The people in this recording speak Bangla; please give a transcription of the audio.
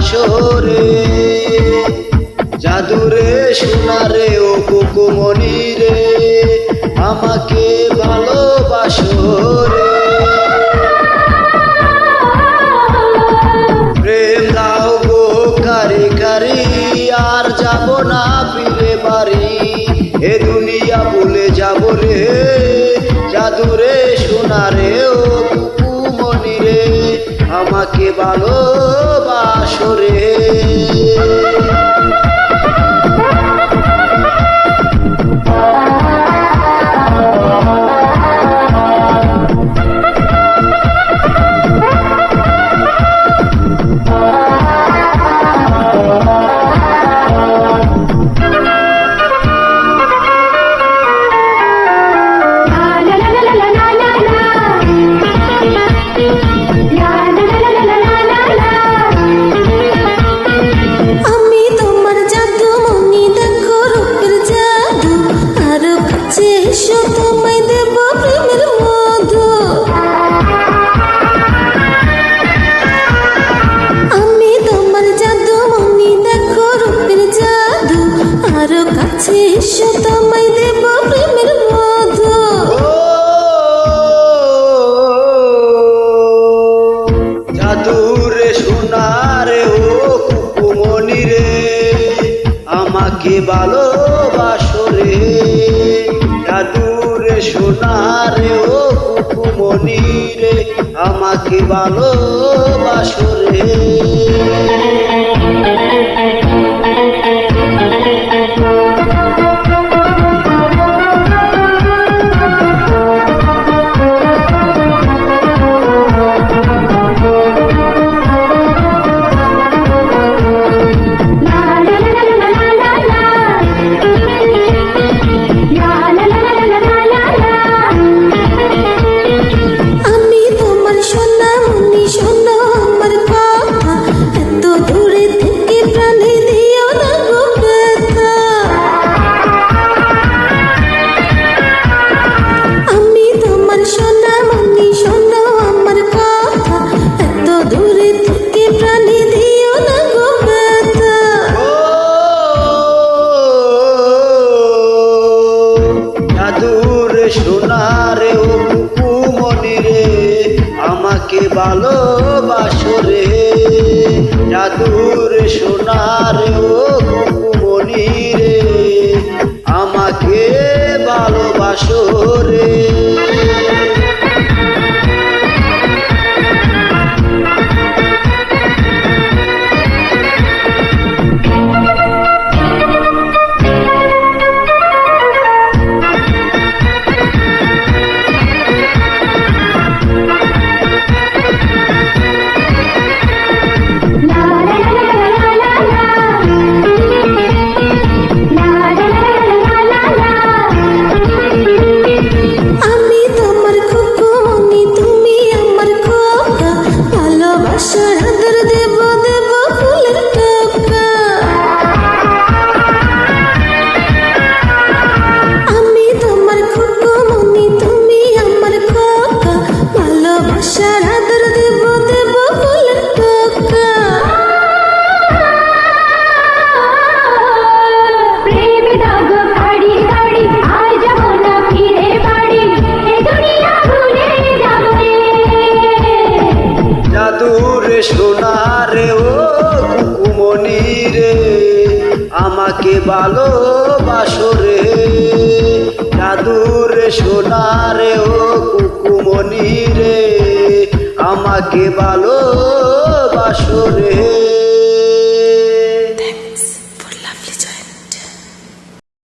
ভালোবাসরে জাদুরে সোনারে ও কুকুমনি রে আমাকে ভালোবাসরে প্রেম দাও গো কারি কারি আর যাব না ফিরে বাড়ি এ দুনিয়া ভুলে যাব রে জাদুরে সোনারে ও কুকুমনি রে আমাকে ভালোবাসরে জাদুরে সোনারে ও কুকুমনি রে আমাকে ভালোবাসরে জাদুরে সোনারে ও কুকুমনি রে আমাকে ভালোবাসরে সোনারে ও কুকুমনি রে আমাকে ভালোবাসরে জাদুরে সোনারে ও কুকুমনি রে আমাকে ভালোবাসরে সোনারে ও কুকুমনি রে আমাকে ভালোবাসরে জাদুরে সোনারে ও কুকুমনি রে আমাকে ভালোবাসরে।